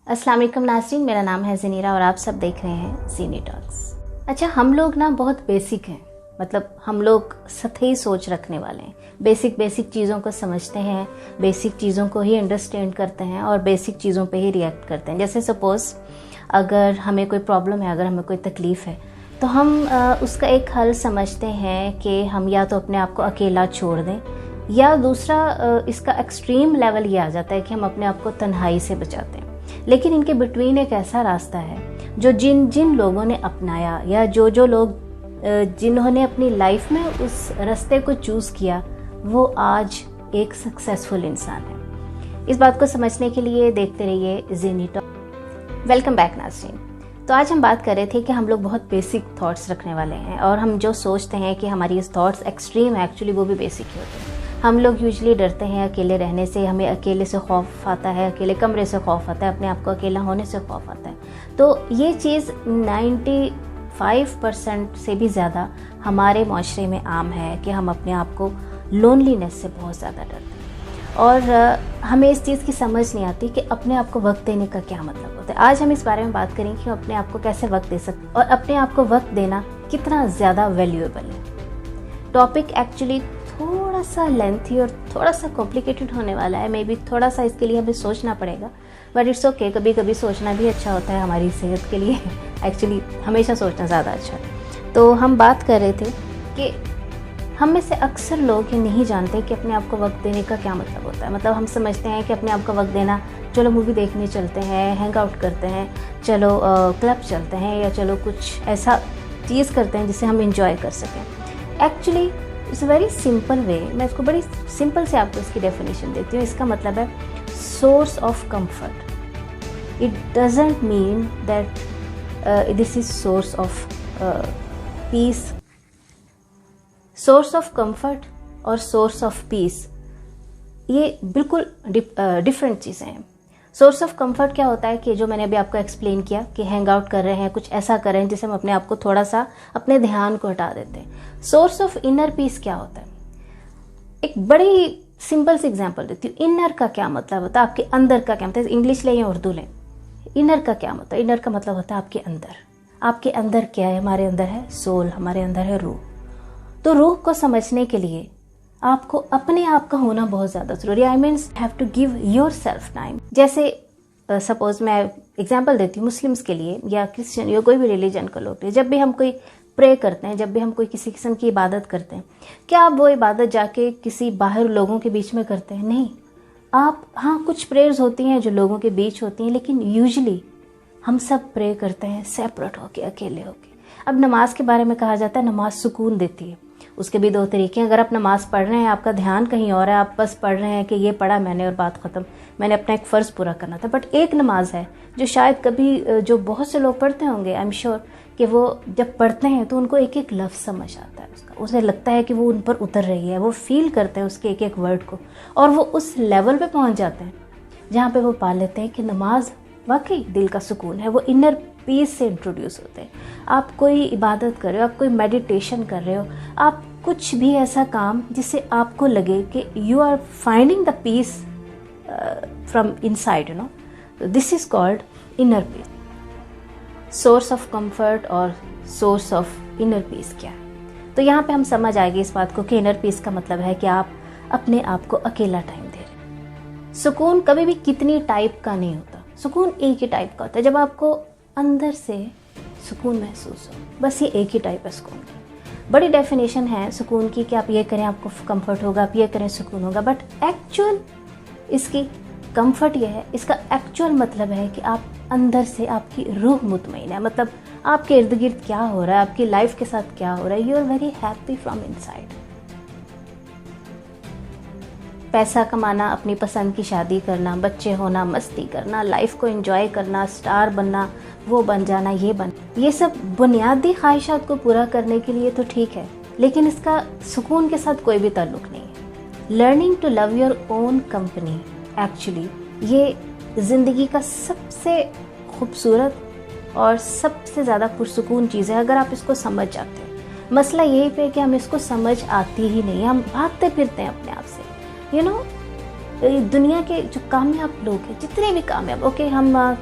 अस्सलाम वालेकुम नाज़रीन, मेरा नाम है ज़नीरा और आप सब देख रहे हैं ज़ीनी टॉक्स। अच्छा, हम लोग ना बहुत बेसिक हैं, मतलब हम लोग सतही सोच रखने वाले हैं। बेसिक चीज़ों को समझते हैं, बेसिक चीज़ों को ही अंडरस्टैंड करते हैं और बेसिक चीज़ों पे ही रिएक्ट करते हैं। जैसे सपोज़ अगर हमें कोई प्रॉब्लम है, अगर हमें कोई तकलीफ़ है, तो हम उसका एक हल समझते हैं कि हम या तो अपने आप को अकेला छोड़ दें, या दूसरा इसका एक्सट्रीम लेवल ये आ जाता है कि हम अपने आप को तन्हाई से बचाते हैं। लेकिन इनके बिटवीन एक ऐसा रास्ता है जो जिन लोगों ने अपनाया, या जो लोग जिन्होंने अपनी लाइफ में उस रास्ते को चूज़ किया, वो आज एक सक्सेसफुल इंसान है। इस बात को समझने के लिए देखते रहिए ज़ीनी टॉक। वेलकम बैक नाज़रीन। तो आज हम बात कर रहे थे कि हम लोग बहुत बेसिक थॉट्स रखने वाले हैं, और हम जो सोचते हैं कि हमारी इस थॉट्स एक्सट्रीम है, एक्चुअली वो भी बेसिक ही होते हैं। हम लोग यूजली डरते हैं अकेले रहने से, हमें अकेले से खौफ आता है, अकेले कमरे से खौफ आता है, अपने आप को अकेला होने से खौफ आता है। तो ये चीज़ 95% से भी ज़्यादा हमारे माशरे में आम है कि हम अपने आप को लोनलीनेस से बहुत ज़्यादा डरते हैं, और हमें इस चीज़ की समझ नहीं आती कि अपने आप को वक्त देने का क्या मतलब होता है। आज हम इस बारे में बात करेंगे कि हम अपने आप को कैसे वक्त दे सकते हैं और अपने आप को वक्त देना कितना ज़्यादा वैल्यूएबल है। टॉपिक एक्चुअली थोड़ा सा लेंथी और थोड़ा सा कॉम्प्लिकेटेड होने वाला है, मे बी थोड़ा सा इसके लिए हमें सोचना पड़ेगा, बट इट्स ओके। कभी कभी सोचना भी अच्छा होता है हमारी सेहत के लिए। एक्चुअली हमेशा सोचना ज़्यादा अच्छा है। तो हम बात कर रहे थे कि हम में से अक्सर लोग ये नहीं जानते कि अपने आप को वक्त देने का क्या मतलब होता है। मतलब हम समझते हैं कि अपने आप को वक्त देना, चलो मूवी देखने चलते हैं, हैंग आउट करते हैं, चलो क्लब चलते हैं, या चलो कुछ ऐसा चीज़ करते हैं जिसे हम इंजॉय कर सकें। Actually it's a very simple way. मैं इसको बड़ी सिंपल से आपको इसकी डेफिनेशन देती हूँ। इसका मतलब है source of comfort. It doesn't mean that this is source of peace. Source of comfort और सोर्स ऑफ पीस ये बिल्कुल डिफरेंट चीज़ें हैं। सोर्स ऑफ कंफर्ट क्या होता है कि जो मैंने अभी आपको एक्सप्लेन किया कि हैंग आउट कर रहे हैं, कुछ ऐसा कर रहे हैं जिससे हम अपने आप को थोड़ा सा अपने ध्यान को हटा देते हैं। सोर्स ऑफ इनर पीस क्या होता है? एक बड़ी सिंपल सी एग्जांपल देती हूँ। इनर का क्या मतलब होता है? आपके अंदर का क्या मतलब है? इंग्लिश लें या उर्दू लें, इनर का क्या मतलब? इनर का मतलब होता है आपके अंदर। आपके अंदर क्या है? हमारे अंदर है सोल, हमारे अंदर है रूह। तो रूह को समझने के लिए आपको अपने आप का होना बहुत ज़्यादा ज़रूरी है। I means have to give your self time. जैसे सपोज मैं एग्जांपल देती हूँ मुस्लिम्स के लिए, या क्रिश्चियन, या कोई भी रिलीजन का लोग, जब भी हम कोई प्रे करते हैं, जब भी हम कोई किसी किस्म की इबादत करते हैं, क्या आप वो इबादत जाके किसी बाहर लोगों के बीच में करते हैं? नहीं। आप, हाँ, कुछ प्रेयर्स होती हैं जो लोगों के बीच होती हैं, लेकिन यूजली हम सब प्रे करते हैं सेपरेट होके, अकेले होके। अब नमाज के बारे में कहा जाता है नमाज सुकून देती है। उसके भी दो तरीके हैं। अगर आप नमाज पढ़ रहे हैं, आपका ध्यान कहीं और है, आप बस पढ़ रहे हैं कि ये पढ़ा मैंने और बात ख़त्म, मैंने अपना एक फ़र्ज़ पूरा करना था। बट एक नमाज है जो शायद कभी, जो बहुत से लोग पढ़ते होंगे, आई एम श्योर कि वो जब पढ़ते हैं तो उनको एक एक लफ्ज़ समझ आता है उसका, उसे लगता है कि वो उन पर उतर रही है, वो फील करते हैं उसके एक एक वर्ड को, और वो उस लेवल पे पहुंच जाते हैं जहाँ पे वो पा लेते हैं कि नमाज वाकई दिल का सुकून है। वो इनर पीस से इंट्रोड्यूस होते हैं। आप कोई इबादत कर रहे हो, आप कोई मेडिटेशन कर रहे हो, आप कुछ भी ऐसा काम जिससे आपको लगे कि you are finding the peace from inside, you know, this is called inner peace. Source of comfort और सोर्स ऑफ इनर पीस क्या है? तो यहाँ पे हम समझ आएंगे इस बात को कि इनर पीस का मतलब है कि आप अपने आप को अकेला टाइम दे रहे हैं। सुकून कभी भी कितनी टाइप का नहीं होता, सुकून एक ही टाइप का होता है। जब आपको अंदर से सुकून महसूस हो, बस ये एक ही टाइप है सुकून की। बड़ी डेफिनेशन है सुकून की कि आप ये करें आपको कंफर्ट होगा, आप ये करें सुकून होगा, बट एक्चुअल इसकी कंफर्ट ये है, इसका एक्चुअल मतलब है कि आप अंदर से, आपकी रूह मुतमईन है। मतलब आपके इर्द गिर्द क्या हो रहा है, आपकी लाइफ के साथ क्या हो रहा है, you are very happy from inside. पैसा कमाना, अपनी पसंद की शादी करना, बच्चे होना, मस्ती करना, लाइफ को एंजॉय करना, स्टार बनना, वो बन जाना, ये सब बुनियादी ख्वाहिशात को पूरा करने के लिए तो ठीक है, लेकिन इसका सुकून के साथ कोई भी ताल्लुक़ नहीं है। Learning to love your own company, actually ये ज़िंदगी का सबसे खूबसूरत और सबसे ज़्यादा पुरसुकून चीज़ है अगर आप इसको समझ जाते हैं। मसला यही पे है कि हम इसको समझ आती ही नहीं, हम भागते फिरते हैं अपने आप से। यू नो, दुनिया के जो कामयाब लोग हैं, जितने भी कामयाब, ओके, हम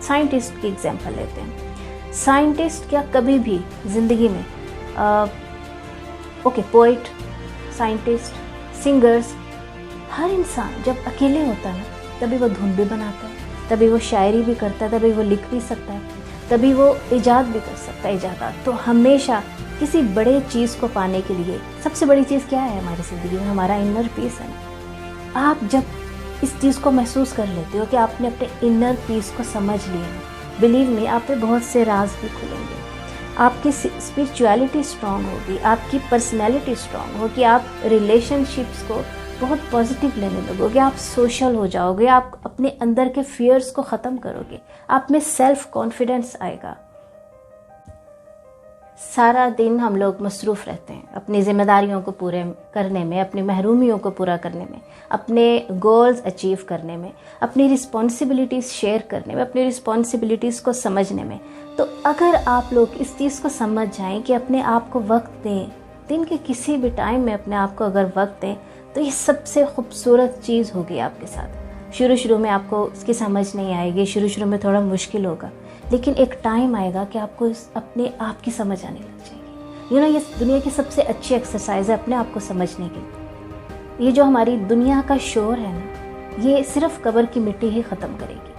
साइंटिस्ट की एग्जांपल लेते हैं। साइंटिस्ट क्या कभी भी ज़िंदगी में पोइट, साइंटिस्ट, सिंगर्स, हर इंसान जब अकेले होता है ना तभी वो धुन भी बनाता है, तभी वो शायरी भी करता है, तभी वो लिख भी सकता है, तभी वो इजाद भी कर सकता है। इजादात तो हमेशा किसी बड़े चीज़ को पाने के लिए सबसे बड़ी चीज़ क्या है हमारी ज़िंदगी में? हमारा इनर पीस है ना। आप जब इस चीज़ को महसूस कर लेते हो कि आपने अपने इनर पीस को समझ लिया, बिलीव मी, आप पे बहुत से राज भी खुलेंगे, आपकी स्पिरिचुअलिटी स्ट्रांग होगी, आपकी पर्सनैलिटी स्ट्रांग होगी, आप रिलेशनशिप्स को बहुत पॉजिटिव लेने लगोगे, आप सोशल हो जाओगे, आप अपने अंदर के फियर्स को ख़त्म करोगे, आप में सेल्फ कॉन्फिडेंस आएगा। सारा दिन हम लोग मसरूफ़ रहते हैं अपनी ज़िम्मेदारियों को पूरे करने में, अपनी महरूमियों को पूरा करने में, अपने गोल्स अचीव करने में, अपनी रिस्पॉन्सिबिलिटीज़ शेयर करने में, अपनी रिस्पॉन्सिबिलिटीज़ को समझने में। तो अगर आप लोग इस चीज़ को समझ जाएं कि अपने आप को वक्त दें, दिन के किसी भी टाइम में अपने आप को अगर वक्त दें, तो ये सबसे खूबसूरत चीज़ होगी आपके साथ। शुरू में आपको इसकी समझ नहीं आएगी, शुरू में थोड़ा मुश्किल होगा, लेकिन एक टाइम आएगा कि आपको अपने आप की समझ आने लग जाएगी। ये दुनिया की सबसे अच्छी एक्सरसाइज है अपने आप को समझने की। ये जो हमारी दुनिया का शोर है ना, ये सिर्फ कब्र की मिट्टी ही ख़त्म करेगी।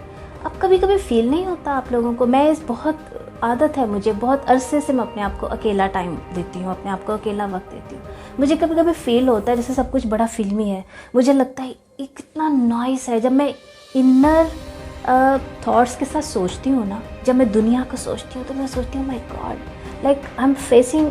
अब कभी कभी फील नहीं होता आप लोगों को? मैं इस बहुत आदत है मुझे, बहुत अरसे से मैं अपने आप को अकेला टाइम देती हूँ, अपने आप को अकेला वक्त देती हूँ। मुझे कभी कभी फील होता है जैसे सब कुछ बड़ा फिल्मी है। मुझे लगता है ये कितना नॉइस है। जब मैं इनर थॉट्स के साथ सोचती हूँ ना, जब मैं दुनिया को सोचती हूँ तो मैं सोचती हूँ my God, like I am facing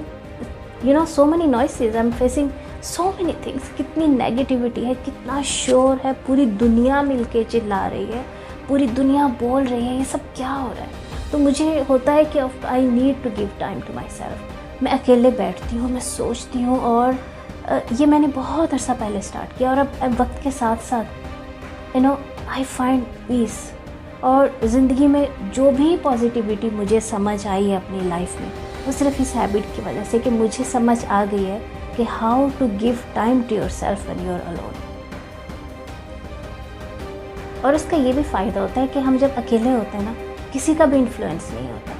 so many noises, I am facing so many things. कितनी नेगेटिविटी है, कितना शोर है, पूरी दुनिया मिलके चिल्ला रही है, पूरी दुनिया बोल रही है, ये सब क्या हो रहा है? तो मुझे होता है कि I need to give time to my self. मैं अकेले बैठती हूँ, मैं सोचती हूँ, और ये मैंने बहुत अर्सा पहले स्टार्ट किया, और अब वक्त के साथ साथ आई फाइंड पीस। और ज़िंदगी में जो भी पॉजिटिविटी मुझे समझ आई है अपनी लाइफ में, वो सिर्फ इस हैबिट की वजह से कि मुझे समझ आ गई है कि how to give time to your self when you are alone. और उसका ये भी फ़ायदा होता है कि हम जब अकेले होते हैं ना, किसी का भी इन्फ्लुएंस नहीं होता।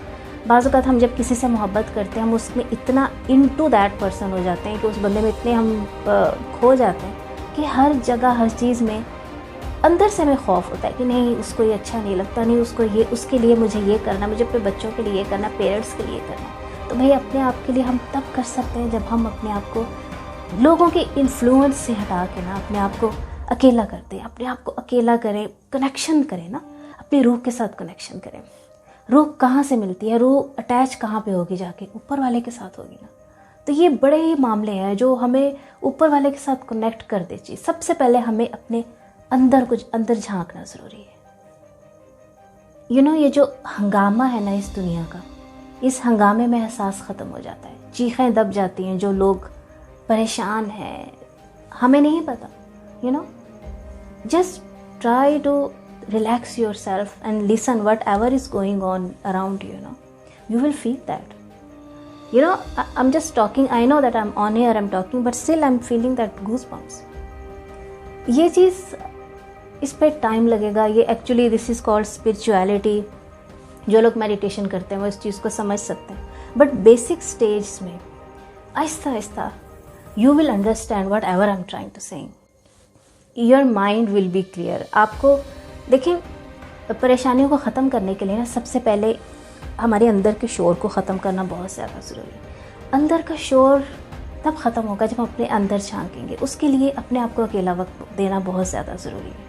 बाज़ वक़्त हम जब किसी से मोहब्बत करते हैं, हम उसमें इतना इनटू दैट पर्सन हो जाते हैं कि उस बंदे में इतने हम खो जाते हैं कि हर जगह हर चीज़ में अंदर से हमें खौफ होता है कि नहीं, उसको ये अच्छा नहीं लगता, नहीं उसको ये, उसके लिए मुझे ये करना, मुझे अपने बच्चों के लिए ये करना, पेरेंट्स के लिए करना। तो भाई अपने आप के लिए हम तब कर सकते हैं जब हम अपने आप को लोगों के इन्फ्लुएंस से हटा के ना अपने आप को अकेला करते हैं, अपने आप को अकेला करें, कनेक्शन करें ना, अपनी रूह के साथ कनेक्शन करें। रूह कहाँ से मिलती है? रूह अटैच कहाँ पे होगी? जाके ऊपर वाले के साथ होगी ना। तो ये बड़े ही मामले हैं जो हमें ऊपर वाले के साथ कनेक्ट कर दे चाहिए। सबसे पहले हमें अपने अंदर झांकना ज़रूरी है। ये जो हंगामा है ना इस दुनिया का, इस हंगामे में एहसास ख़त्म हो जाता है, चीखें दब जाती हैं। जो लोग परेशान हैं, हमें नहीं पता, just try to relax yourself and listen whatever is going on around you. You will feel that. I'm just talking, I know that I'm on here, I'm talking, but still I'm feeling that goosebumps. ये चीज़, इस पे time लगेगा। ये actually this is called spirituality. जो लोग meditation करते हैं वो इस चीज़ को समझ सकते हैं, बट बेसिक स्टेज में आहिस्ता आहिस्ता you will understand whatever I am trying to saying. Your mind will be clear. आपको देखिए, परेशानियों को ख़त्म करने के लिए ना सबसे पहले हमारे अंदर के शोर को ख़त्म करना बहुत ज़्यादा ज़रूरी है। अंदर का शोर तब ख़त्म होगा जब हम अपने अंदर झांकेंगे। उसके लिए अपने आप को अकेला वक्त देना बहुत ज़्यादा ज़रूरी है।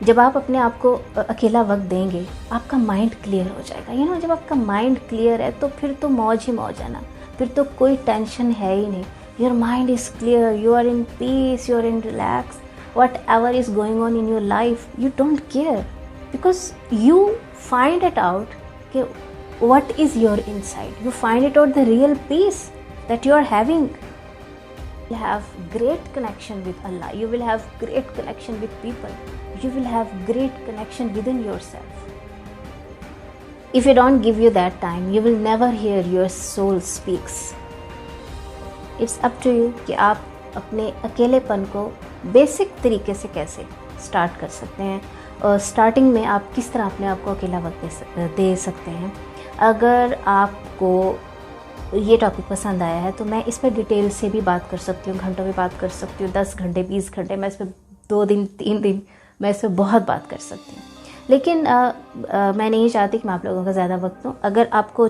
जब आप अपने आप को अकेला वक्त देंगे, आपका माइंड क्लियर हो जाएगा। जब आपका माइंड क्लियर है तो फिर तो मौज ही मौज है ना, फिर तो कोई टेंशन है ही नहीं। Your mind is clear, you are in peace, you are in relax. whatever is going on in your life, you don't care, because you find it out what is your inside. You find it out the real peace that you are having. You will have great connection with Allah. You will have great connection with people. You will have great connection within yourself. If you don't give you that time, you will never hear your soul speaks. It's up to you कि आप अपने अकेलेपन को basic तरीके से कैसे start कर सकते हैं। स्टार्टिंग में आप किस तरह अपने आप को अकेला वक्त दे सकते हैं। अगर आपको ये टॉपिक पसंद आया है तो मैं इस पर डिटेल से भी बात कर सकती हूँ, घंटों में बात कर सकती हूँ, 10 घंटे 20 घंटे, मैं इस पर 2 दिन 3 दिन मैं इस पर बहुत बात कर सकती हूँ। लेकिन मैं नहीं चाहती कि मैं आप लोगों का ज़्यादा वक्त दूँ। अगर आपको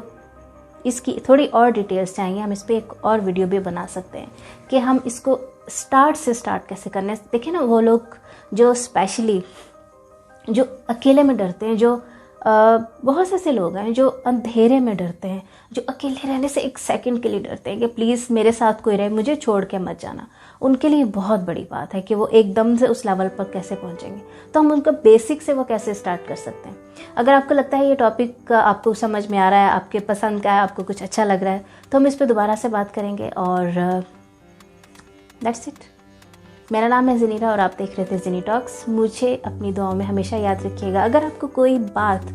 इसकी थोड़ी और डिटेल्स चाहिए, हम इस पर एक और वीडियो भी बना सकते हैं कि हम इसको स्टार्ट कैसे करने। देखिए ना, वो लोग जो स्पेशली जो अकेले में डरते हैं, जो बहुत से ऐसे लोग हैं जो अंधेरे में डरते हैं, जो अकेले रहने से एक सेकंड के लिए डरते हैं कि प्लीज़ मेरे साथ कोई रहे, मुझे छोड़ के मत जाना। उनके लिए बहुत बड़ी बात है कि वो एकदम से उस लेवल पर कैसे पहुंचेंगे। तो हम उनका बेसिक से वो कैसे स्टार्ट कर सकते हैं। अगर आपको लगता है ये टॉपिक आपको समझ में आ रहा है, आपके पसंद का है, आपको कुछ अच्छा लग रहा है, तो हम इस पर दोबारा से बात करेंगे। और दैट्स इट। मेरा नाम है ज़नीरा और आप देख रहे थे ज़नी टॉक्स। मुझे अपनी दुआओं में हमेशा याद रखिएगा। अगर आपको कोई बात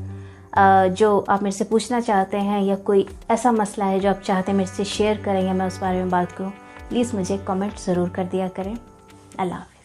जो आप मेरे से पूछना चाहते हैं या कोई ऐसा मसला है जो आप चाहते हैं मेरे से शेयर करें या मैं उस बारे में बात करूं, प्लीज़ मुझे कमेंट ज़रूर कर दिया करें। अल्लाह हाफ़िज़।